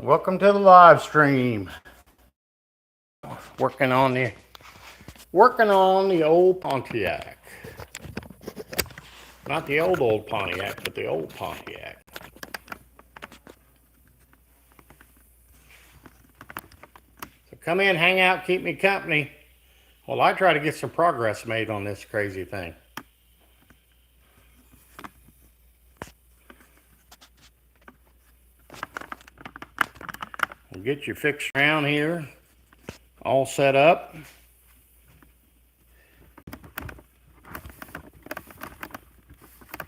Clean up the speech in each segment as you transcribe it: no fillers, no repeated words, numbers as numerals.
Welcome to the live stream. Working on the old Pontiac. Not the old Pontiac, but the old Pontiac. So come in, hang out, keep me company while I try to get some progress made on this crazy thing. We'll get you fixed around here, all set up.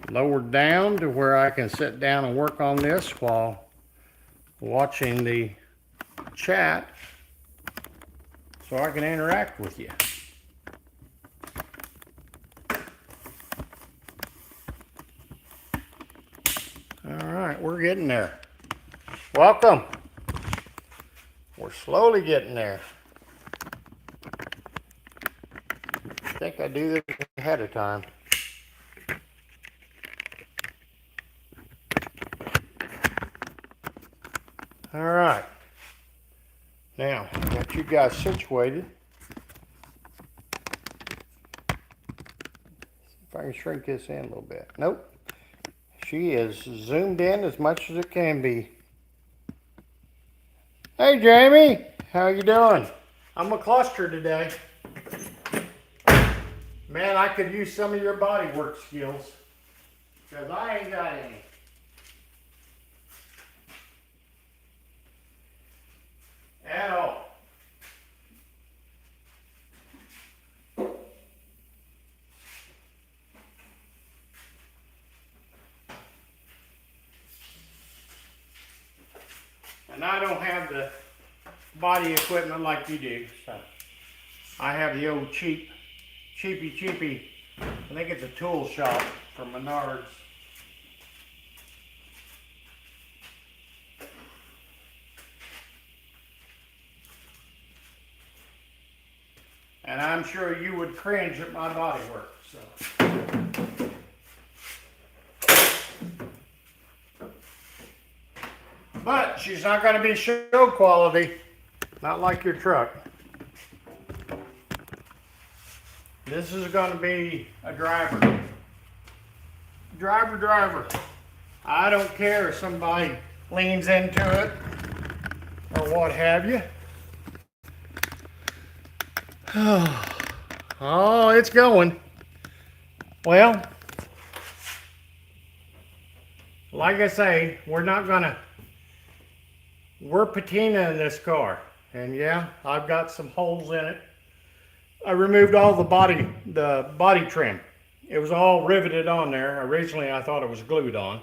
Lowered down to where I can sit down and work on this while watching the chat so I can interact with you. All right, we're getting there. Welcome. We're slowly getting there. I think I do this ahead of time. All right. Now, got you guys situated. See if I can shrink this in a little bit. Nope. She is zoomed in as much as it can be. Hey, Jamie. How you doing? I'm a cluster today. Man, I could use some of your bodywork skills because I ain't got any. At all. And I don't have the body equipment like you do, so I have the old cheapy, I think it's a tool shop from Menards. And I'm sure you would cringe at my body work, so. But she's not going to be show quality, not like your truck. This is going to be a driver. Driver. I don't care if somebody leans into it or what have you. Oh, it's going. Well, like I say, we're patinaing this car. And yeah, I've got some holes in it. I removed all the body trim. It was all riveted on there. Originally, I thought it was glued on.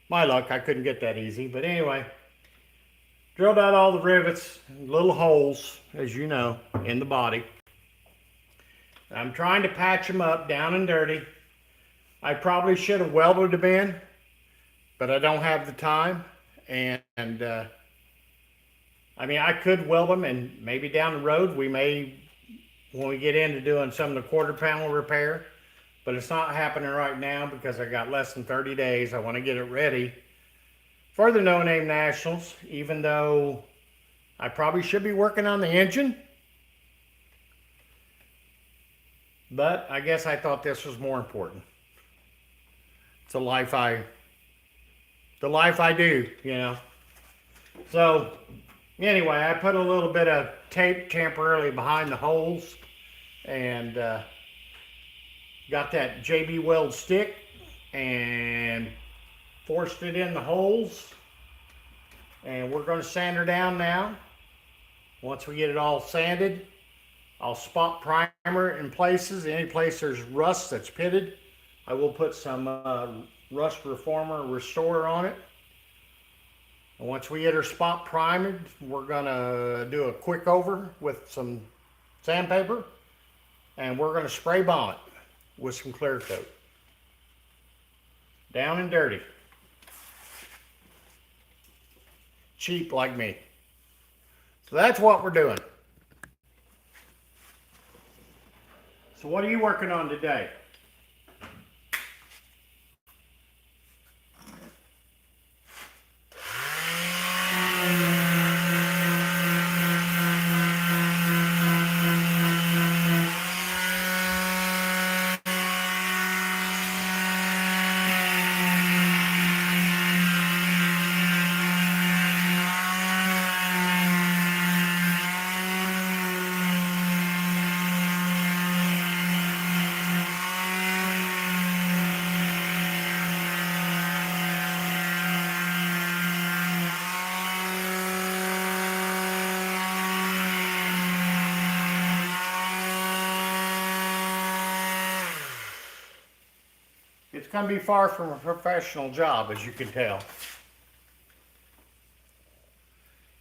My luck, I couldn't get that easy. But anyway, drilled out all the rivets, little holes, as you know, in the body. I'm trying to patch them up down and dirty. I probably should have welded them in, but I don't have the time. And I mean, I could weld them, and maybe down the road we may, when we get into doing some of the quarter panel repair, but it's not happening right now because I got less than 30 days. I want to get it ready for the No Name Nationals, even though I probably should be working on the engine. But I guess I thought this was more important. It's the life I do, you know. So anyway, I put a little bit of tape temporarily behind the holes and got that JB Weld stick and forced it in the holes. And we're going to sand her down now. Once we get it all sanded, I'll spot primer in places. Any place there's rust that's pitted, I will put some rust reformer restorer on it. And once we get her spot primed, we're gonna do a quick over with some sandpaper, and we're gonna spray bomb it with some clear coat. Down and dirty. Cheap like me. So that's what we're doing. So what are you working on today? going to be far from a professional job, as you can tell.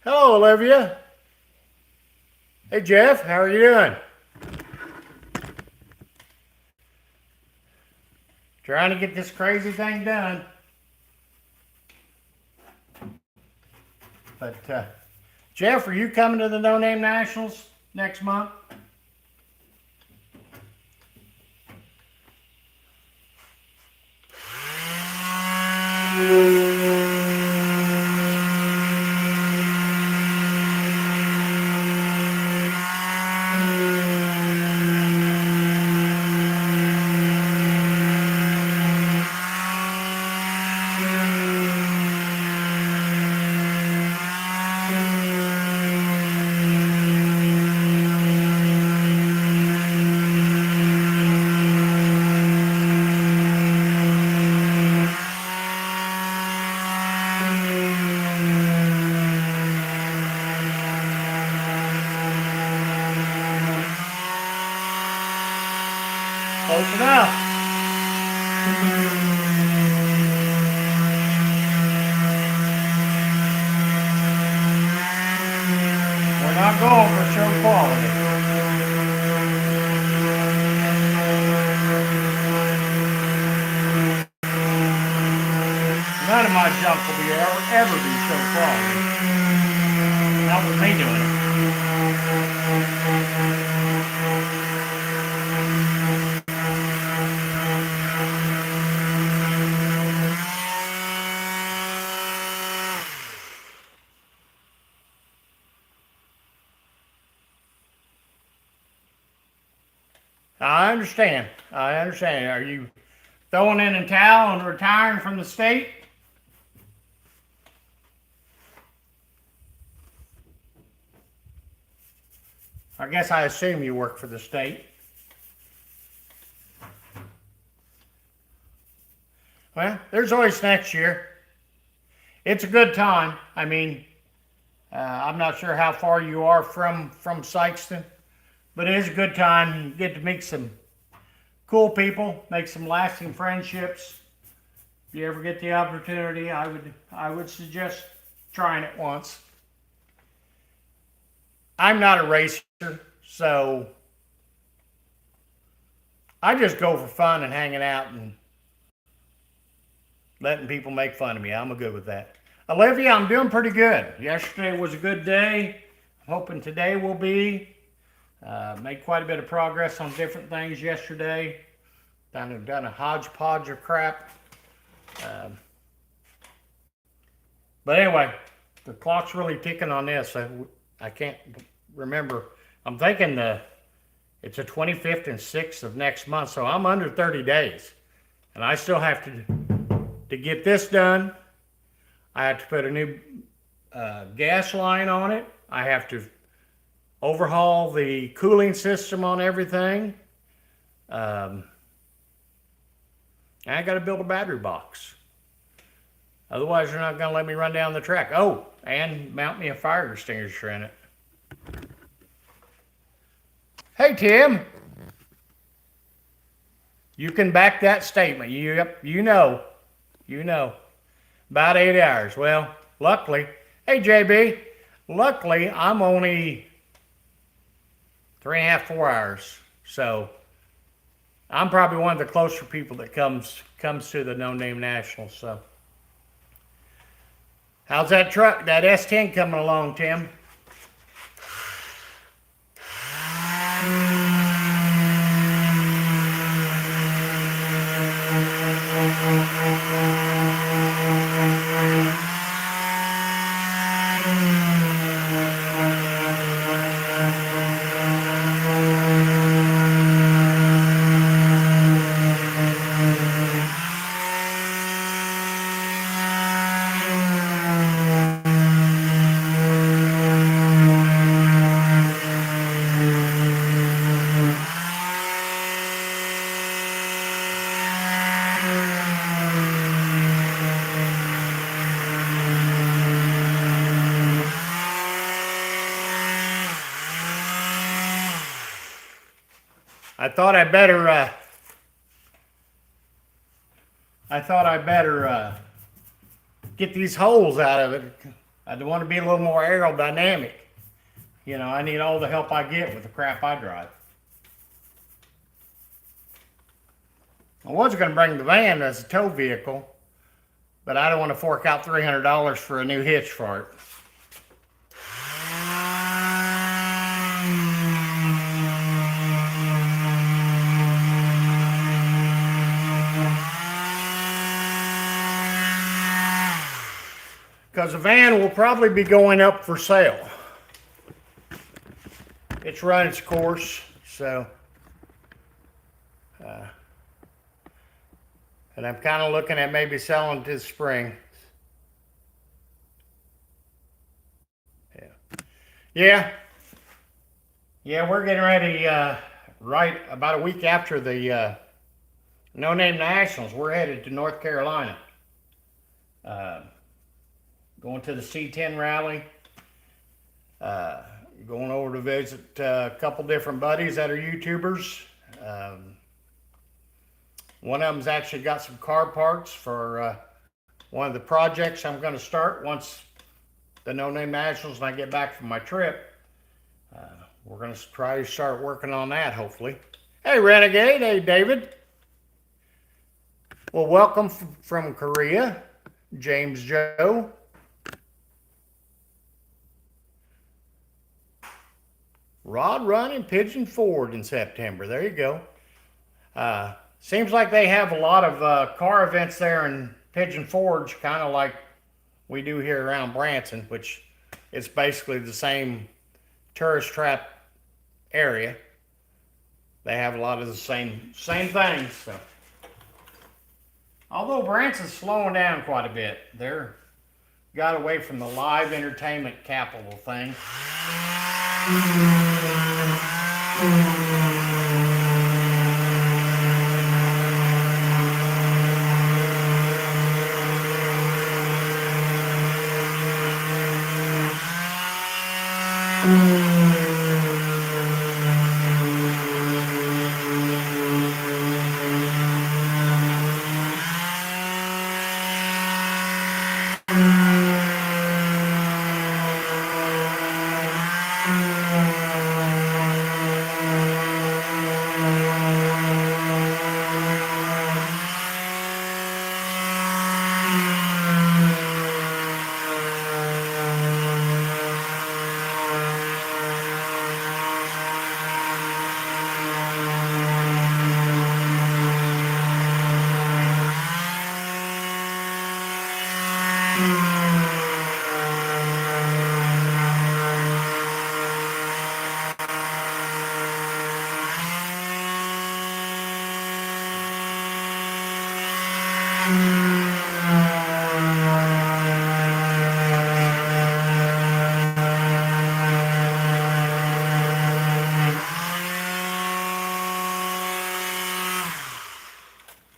Hello, Olivia. Hey, Jeff, how are you doing? Trying to get this crazy thing done. But, Jeff, are you coming to the No Name Nationals next month? Close enough. We're not going for show quality. None of my junk will ever be show quality. Not with me doing it. I understand. I understand. Are you throwing in a towel and retiring from the state? I guess I assume you work for the state. Well, there's always next year. It's a good time. I mean, I'm not sure how far you are from Sykeston, but it is a good time. You get to meet some cool people, make some lasting friendships. If you ever get the opportunity, I would suggest trying it once. I'm not a racer, so I just go for fun and hanging out and letting people make fun of me. I'm good with that. Olivia, I'm doing pretty good. Yesterday was a good day. I'm hoping today will be. Made quite a bit of progress on different things yesterday. Done a hodgepodge of crap. But anyway, the clock's really ticking on this. I can't remember. I'm thinking it's the 25th and 6th of next month, so I'm under 30 days. And I still have to get this done. I have to put a new gas line on it. I have to overhaul the cooling system on everything. I got to build a battery box. Otherwise, they're not going to let me run down the track. Oh, and mount me a fire extinguisher in it. Hey, Tim. You can back that statement. You know. About 8 hours. Well, luckily. Hey, JB. Luckily, I'm only 3.5, 4 hours. So I'm probably one of the closer people that comes to the No Name Nationals. So how's that truck, that S10 coming along, Tim? I thought I better I thought I better get these holes out of it. I want to be a little more aerodynamic. You know, I need all the help I get with the crap I drive. I was going to bring the van as a tow vehicle, but I don't want to fork out $300 for a new hitch for it. Because the van will probably be going up for sale. It's run its course, so and I'm kind of looking at maybe selling it this spring. Yeah, we're getting ready right about a week after the No Name Nationals. We're headed to North Carolina. Going to the C10 rally. Going over to visit a couple different buddies that are YouTubers. One of them's actually got some car parts for one of the projects I'm going to start once the No Name Nationals and I get back from my trip. We're going to try to start working on that, hopefully. Hey, Renegade. Hey, David. Well, welcome from Korea, James Joe. Rod Run and Pigeon Forward in September. There you go. Seems like they have a lot of car events there in Pigeon Forge, kind of like we do here around Branson, which is basically the same tourist trap area. They have a lot of the same things. So, although Branson's slowing down quite a bit, they're got away from the live entertainment capital thing.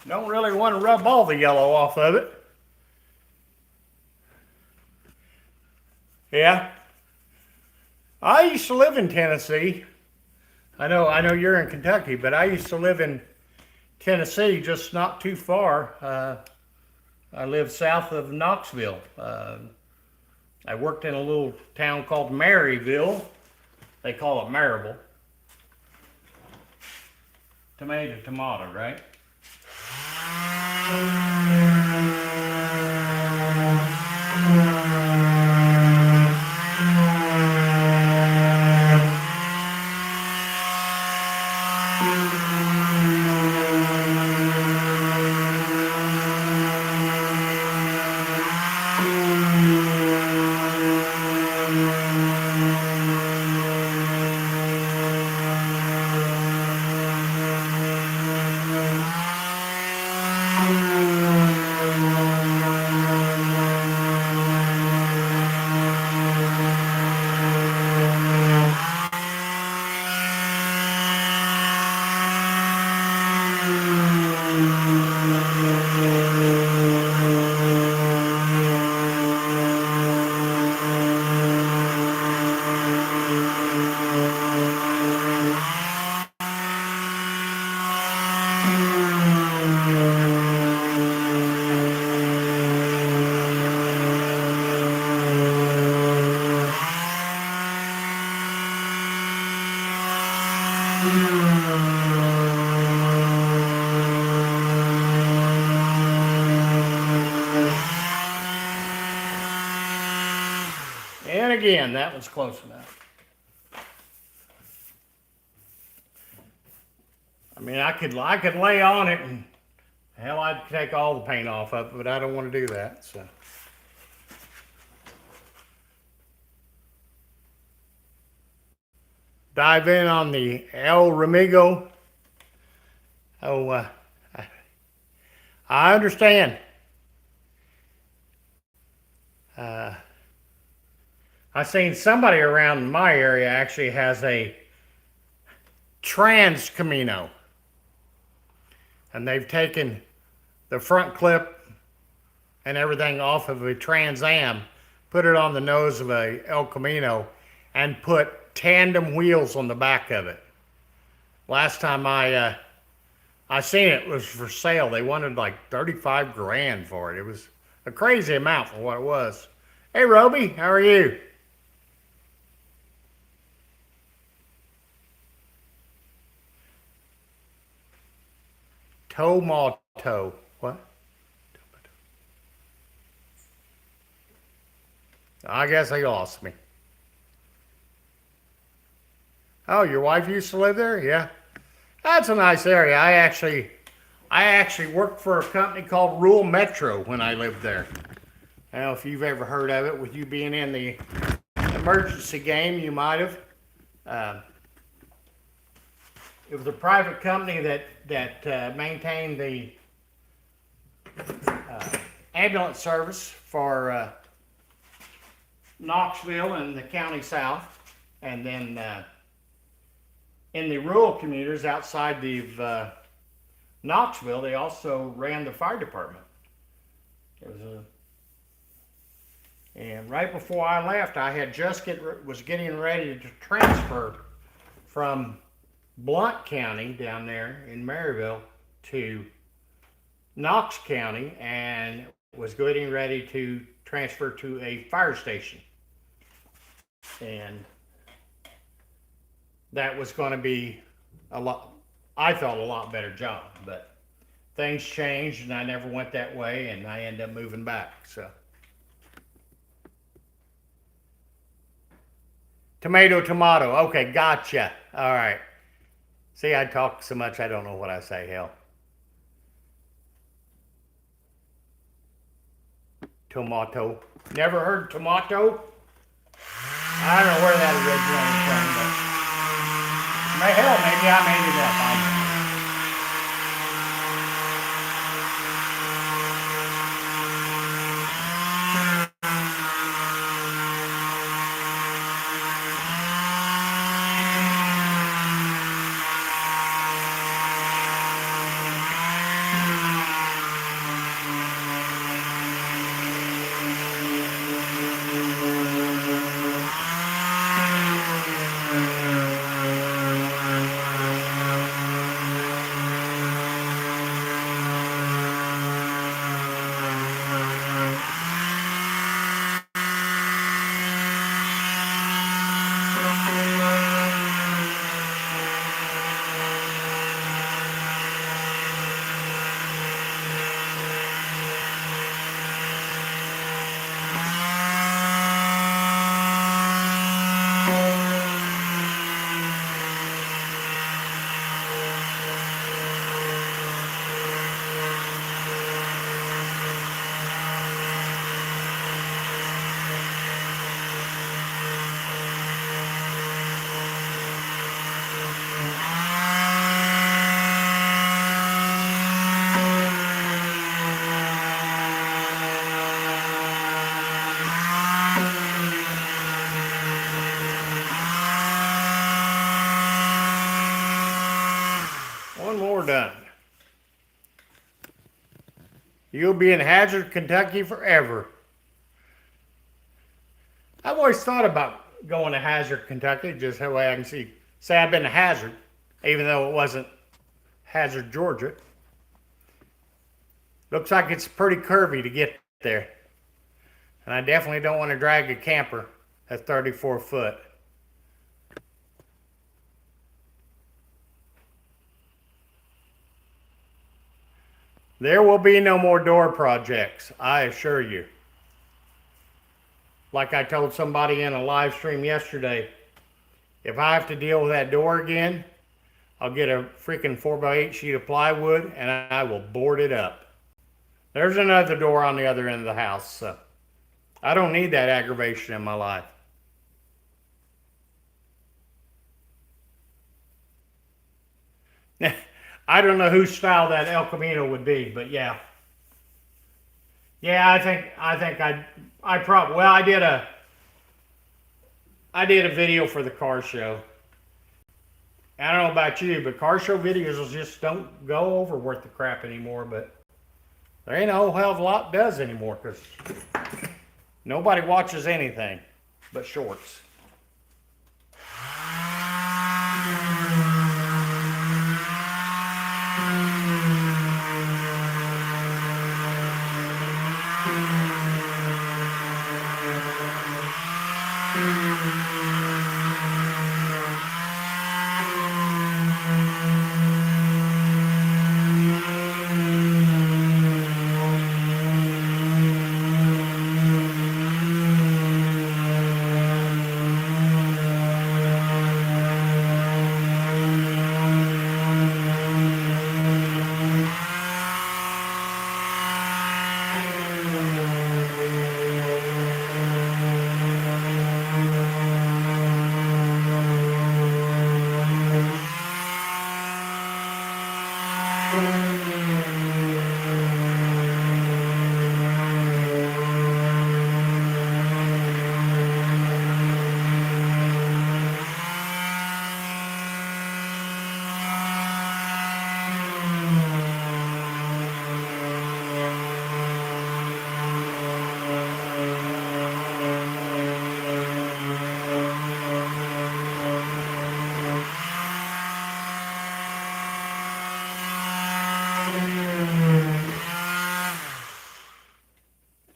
Don't really want to rub all the yellow off of it. Yeah. I used to live in Tennessee. I know you're in Kentucky, but I used to live in Tennessee, just not too far. I lived south of Knoxville. I worked in a little town called Maryville. They call it Marable. Tomato, tomato, right? And again, that was close enough. I mean, I could lay on it and hell, I'd take all the paint off of it, but I don't want to do that, so. Dive in on the El Remigo. Oh, I understand. I seen somebody around my area actually has a trans Camino. And they've taken the front clip and everything off of a Trans Am, put it on the nose of a El Camino, and put tandem wheels on the back of it. Last time I seen it was for sale. They wanted like 35 grand for it. It was a crazy amount for what it was. Hey, Roby, how are you? Tomato. What? I guess they lost me. Oh, your wife used to live there? Yeah. That's a nice area. I actually worked for a company called Rural Metro when I lived there. I don't know if you've ever heard of it. With you being in the emergency game, you might have. It was a private company that maintained the ambulance service for Knoxville and the county south, and then in the rural communities outside of Knoxville, they also ran the fire department. And right before I left, I had was getting ready to transfer from Blount County down there in Maryville to Knox County, and was getting ready to transfer to a fire station. And that was going to be I thought a lot better job, but things changed and I never went that way, and I ended up moving back. So tomato. Okay, gotcha. All right. See, I talk so much I don't know what I say, hell. Tomato. Never heard tomato? I don't know where that originated from, but hell, maybe I made it up. I don't know. One more done. You'll be in Hazard, Kentucky forever. I've always thought about going to Hazard, Kentucky, just that way I can say I've been to Hazard, even though it wasn't Hazard, Georgia. Looks like it's pretty curvy to get there. And I definitely don't want to drag a camper at 34 foot. There will be no more door projects, I assure you. like I told somebody in a live stream yesterday, if I have to deal with that door again, I'll get a freaking 4x8 sheet of plywood and I will board it up. There's another door on the other end of the house, so I don't need that aggravation in my life. I don't know whose style that El Camino would be, but yeah. Yeah, I probably, well, I did a video for the car show. I don't know about you, but car show videos just don't go over worth the crap anymore, but there ain't a whole hell of a lot does anymore, because nobody watches anything but shorts.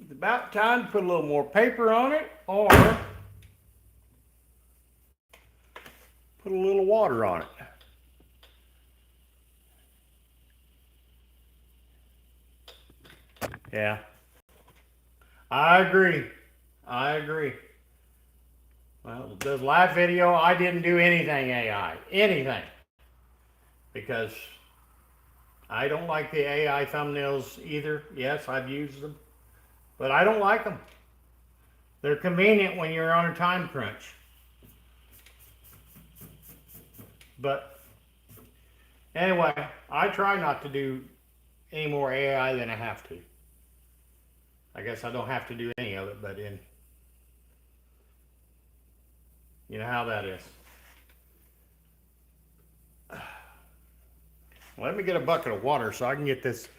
It's about time to put a little more paper on it, or put a little water on it. Yeah, I agree. Well, the live video, I didn't do anything AI, anything, because I don't like the AI thumbnails either. Yes, I've used them, but I don't like them. They're convenient when you're on a time crunch. But anyway, I try not to do any more AI than I have to. I guess I don't have to do any of it, but you know how that is. Let me get a bucket of water so I can get this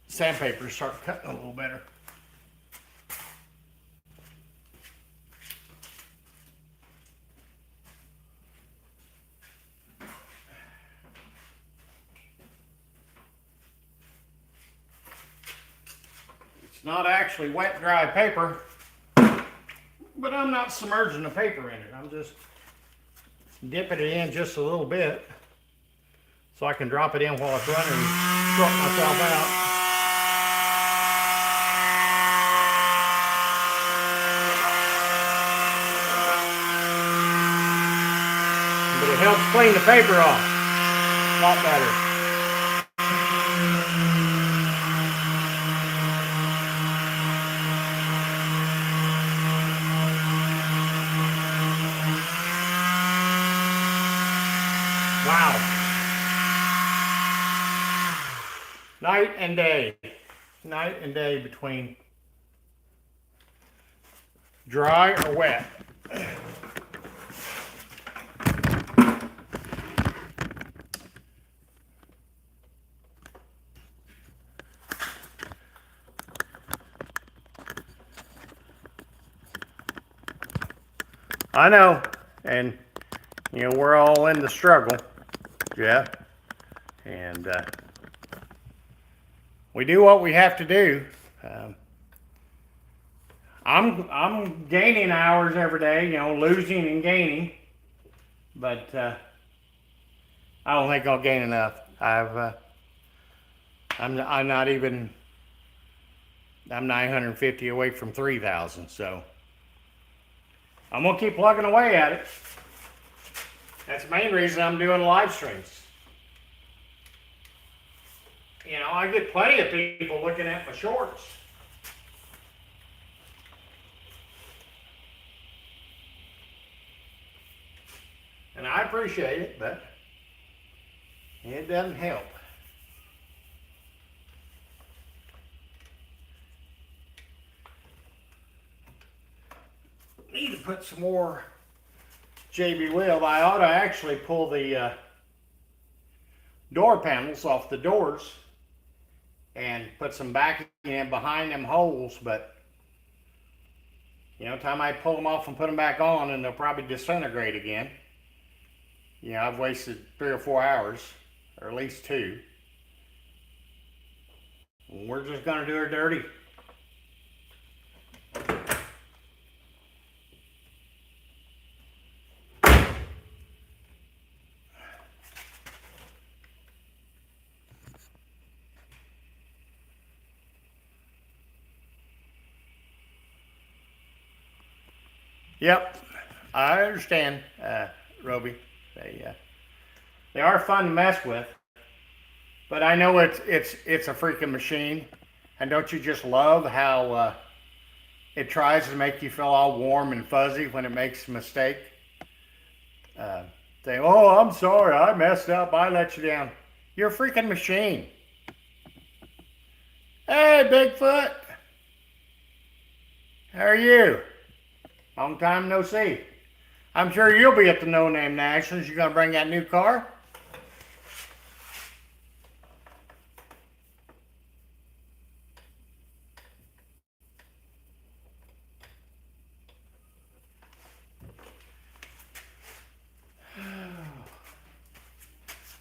sandpaper to start cutting a little better. It's not actually wet, dry paper, but I'm not submerging the paper in it. I'm just dipping it in just a little bit so I can drop it in while it's running and sort myself out. But it helps clean the paper off a lot better. Wow. Night and day. Night and day between dry or wet. I know, and you know, we're all in the struggle, yeah, and we do what we have to do. I'm gaining hours every day, you know, losing and gaining, but I don't think I'll gain enough. I'm not even I'm 950 away from 3,000, so I'm gonna keep plugging away at it. That's the main reason I'm doing live streams. You know, I get plenty of people looking at my shorts. And I appreciate it, but it doesn't help. Need to put some more JB Weld. I ought to actually pull the door panels off the doors and put some backing in behind them holes, but you know, time I pull them off and put them back on, and they'll probably disintegrate again. You know, I've wasted 3 or 4 hours, or at least 2. We're just gonna do her dirty. Yep, I understand, Roby. They are fun to mess with, but I know it's a freaking machine. And don't you just love how it tries to make you feel all warm and fuzzy when it makes a mistake? Say, oh, I'm sorry, I messed up, I let you down. You're a freaking machine. Hey, Bigfoot. How are you? Long time no see. I'm sure you'll be at the No Name Nationals. You gonna bring that new car?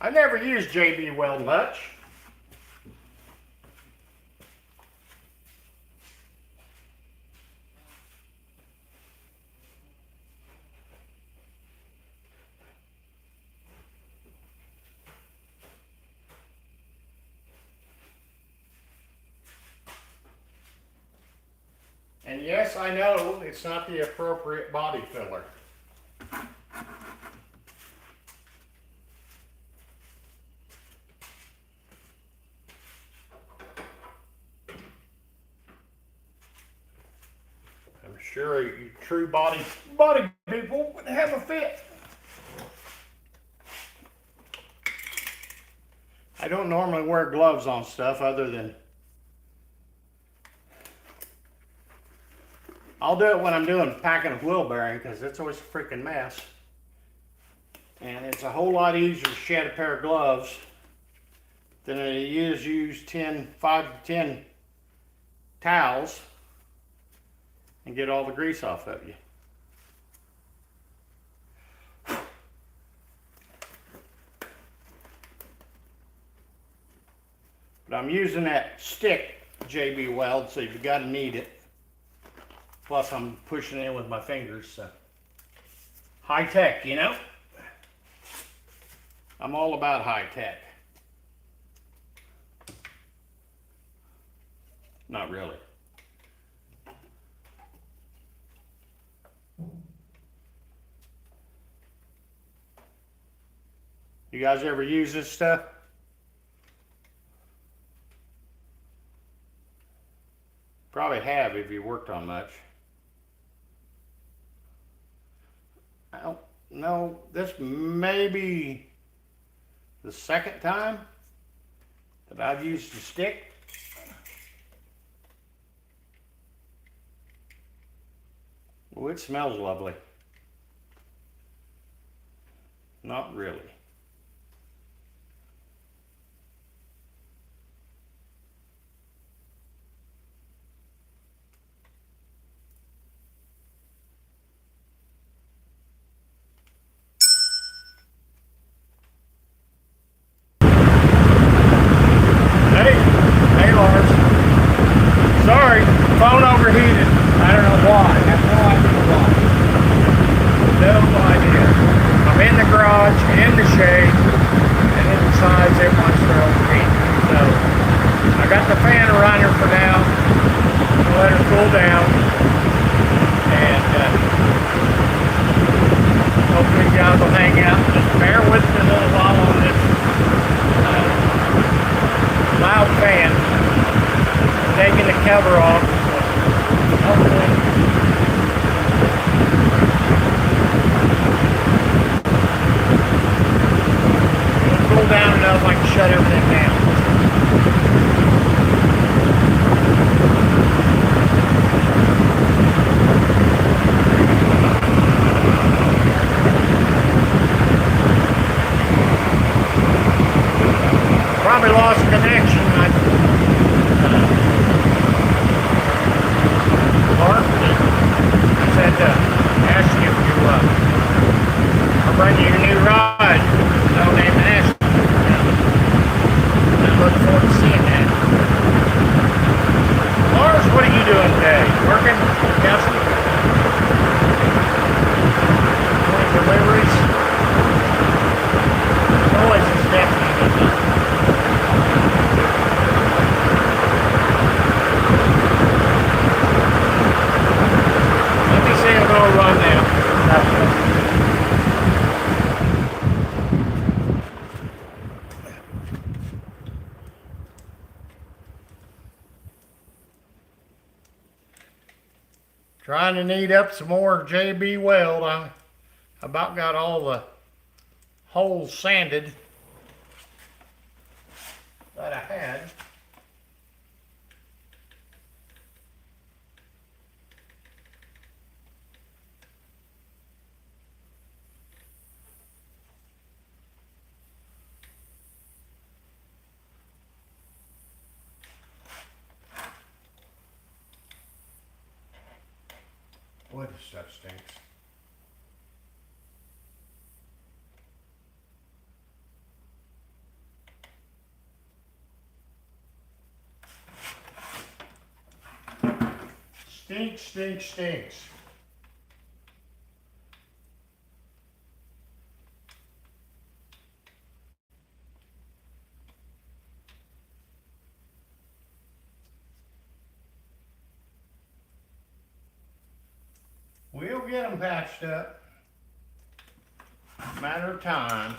I never used JB Weld much. And yes, I know it's not the appropriate body filler. I'm sure you true body people would have a fit. I don't normally wear gloves on stuff other than I'll do it when I'm doing packing of wheel bearing, because it's always a freaking mess. And it's a whole lot easier to shed a pair of gloves than it is use 5 to 10 towels and get all the grease off of you. But I'm using that stick JB Weld, so you've got to need it. Plus I'm pushing it in with my fingers, so. High tech, you know? I'm all about high tech. Not really. You guys ever use this stuff? Probably have if you worked on much. I don't know, this may be the second time that I've used a stick. Oh, it smells lovely. Not really. Sorry, phone overheated. I don't know why. I have no idea why. No idea. I'm in the garage, in the loud fan. Taking the cover off. Hopefully. It'll cool down enough I can shut everything down. Probably lost connection. Mark said to ask you if I'll bring you a new ride. No name to ask you. I look forward to seeing that. Lars, what are you doing today? Working? Guessing? Doing deliveries? Noise is definitely good. Let me see him go run now. Trying to knead up some more JB Weld. I about got all the holes sanded that I had. Boy, this stuff stinks. Stinks, stinks, stinks. We'll get them patched up. Matter of time.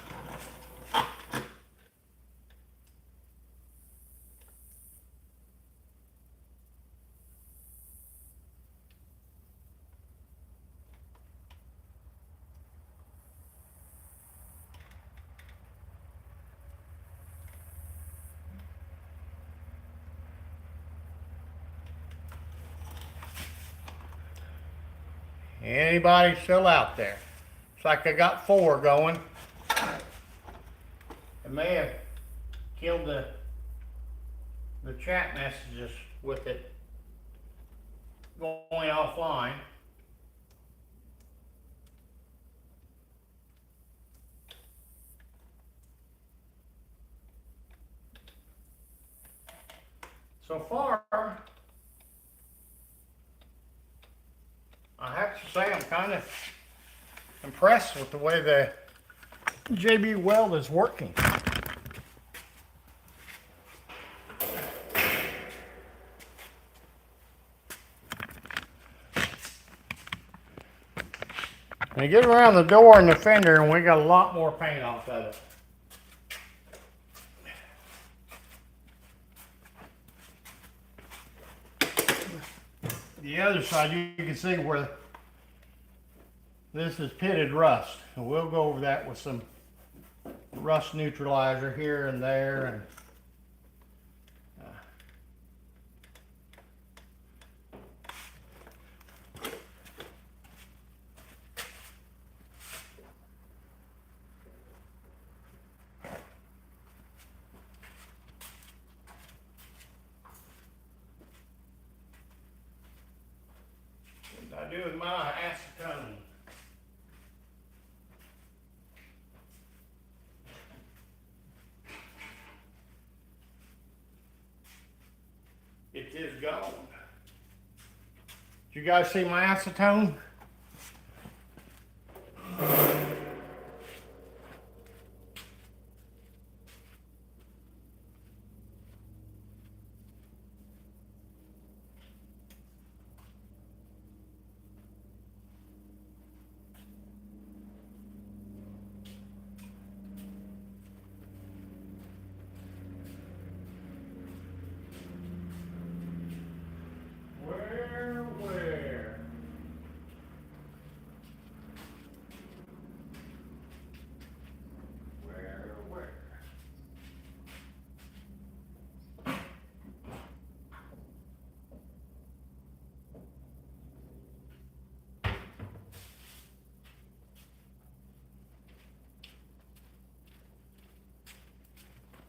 Anybody still out there? It's like I got 4 going. It may have killed the chat messages with it going offline. So far, I have to say I'm kind of impressed with the way the JB Weld is working. And you get around the door and the fender and we got a lot more paint off of it. The other side, you can see where this is pitted rust. And we'll go over that with some rust neutralizer here and there. And what I do with my acetone. It is gone. Did you guys see my acetone?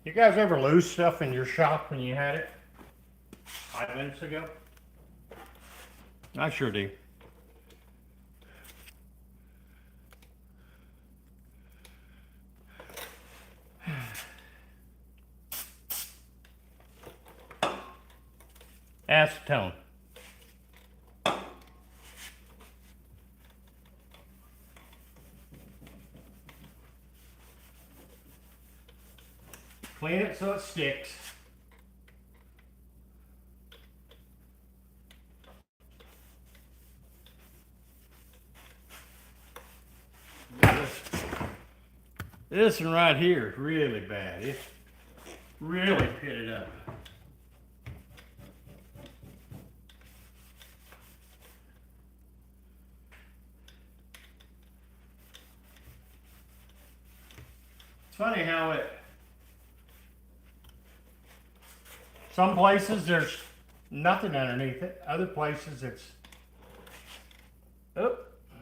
You guys ever lose stuff in your shop when you had it 5 minutes ago? I sure do. Acetone. Clean it so it sticks. This one right here is really bad. It's really pitted up. It's funny how some places there's nothing underneath it. Other places it's, oh,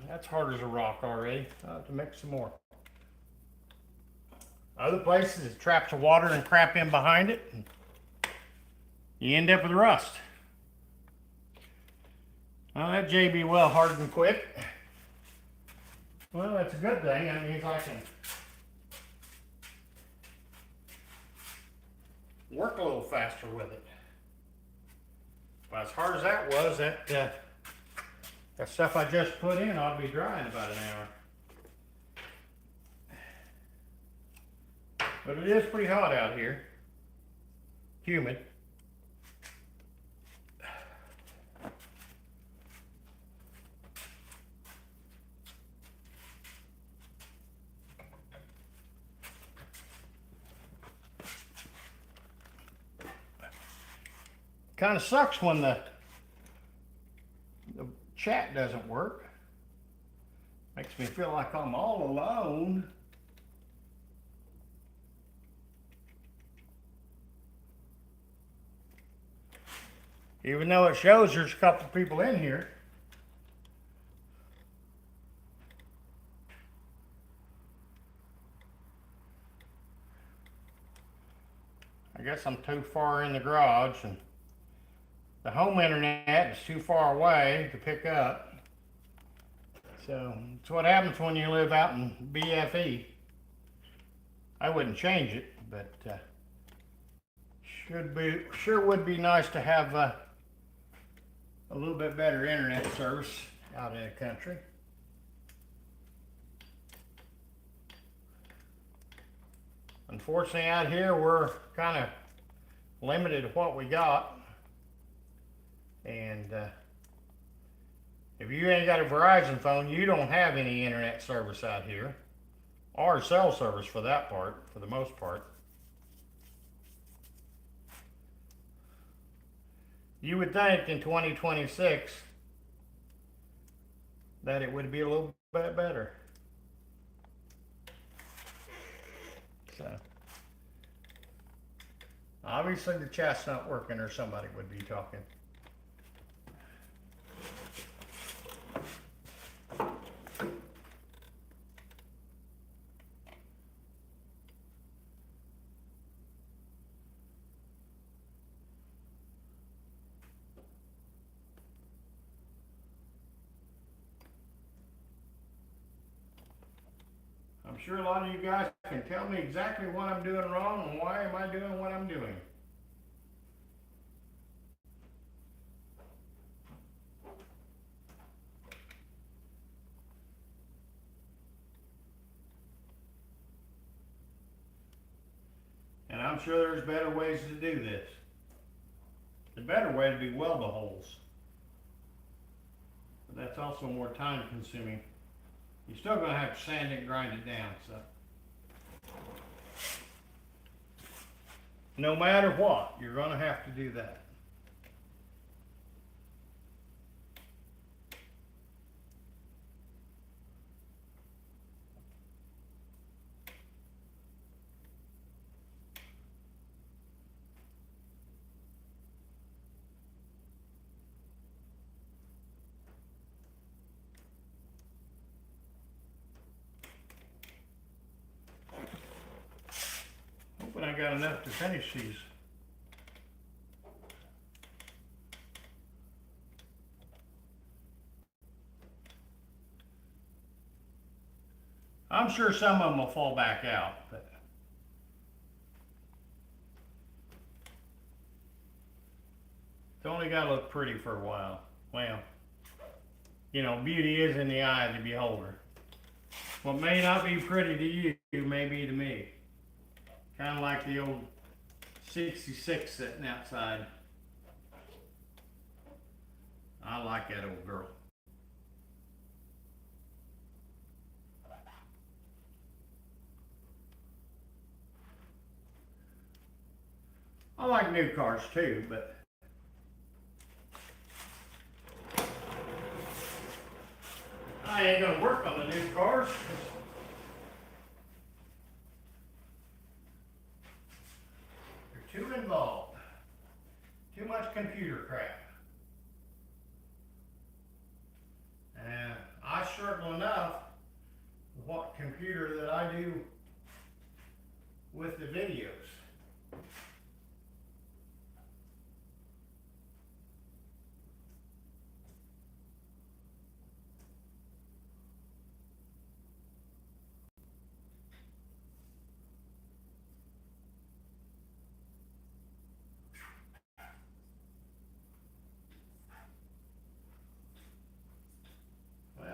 that's hard as a rock already. I'll have to mix some more. Other places it traps water and crap in behind it, and you end up with rust. Well, that JB Weld hardened quick. Well, that's a good thing. That means I can work a little faster with it. But as hard as that was, that stuff I just put in ought to be dry in about an hour. But it is pretty hot out here. Humid. Kind of sucks when the chat doesn't work. Makes me feel like I'm all alone. Even though it shows there's a couple of people in here. I guess I'm too far in the garage and the home internet is too far away to pick up. So it's what happens when you live out in BFE. I wouldn't change it, but sure would be nice to have a little bit better internet service out in the country. Unfortunately, out here we're kind of limited to what we got. And if you ain't got a Verizon phone, you don't have any internet service out here, or cell service for that part, for the most part. You would think in 2026 that it would be a little bit better. So obviously the chat's not working, or somebody would be talking. I'm sure a lot of you guys can tell me exactly what I'm doing wrong and why am I doing what I'm doing. And I'm sure there's better ways to do this. The better way would be weld the holes. But that's also more time consuming. You're still going to have to sand it and grind it down, so. No matter what, you're going to have to do that. Hoping I got enough to finish these. I'm sure some of them will fall back out, but it's only got to look pretty for a while. Well, you know, beauty is in the eye of the beholder. What may not be pretty to you may be to me. Kind of like the old 66 sitting outside. I like that old girl. I like new cars too, but I ain't gonna work on the new cars. You're too involved. Too much computer crap. And I struggle enough with what computer that I do with the videos. Well,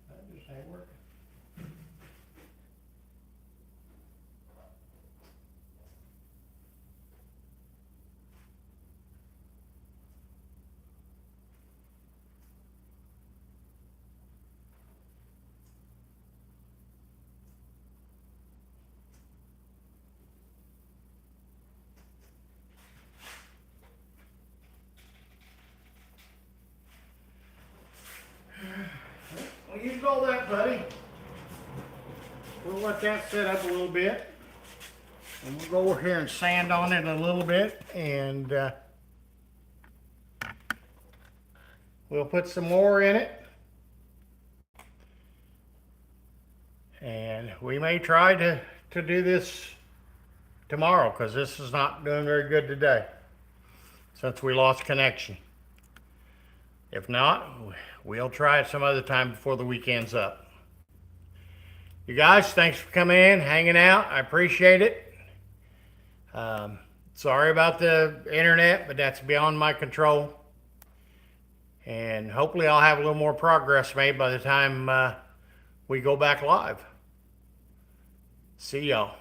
that just ain't working. Well, you call that, buddy. We'll let that sit up a little bit. And we'll go over here and sand on it a little bit. And we'll put some more in it. And we may try to do this tomorrow, because this is not doing very good today since we lost connection. If not, we'll try it some other time before the weekend's up. You guys, thanks for coming in, hanging out. I appreciate it. Sorry about the internet, but that's beyond my control. And hopefully I'll have a little more progress made by the time we go back live. See y'all.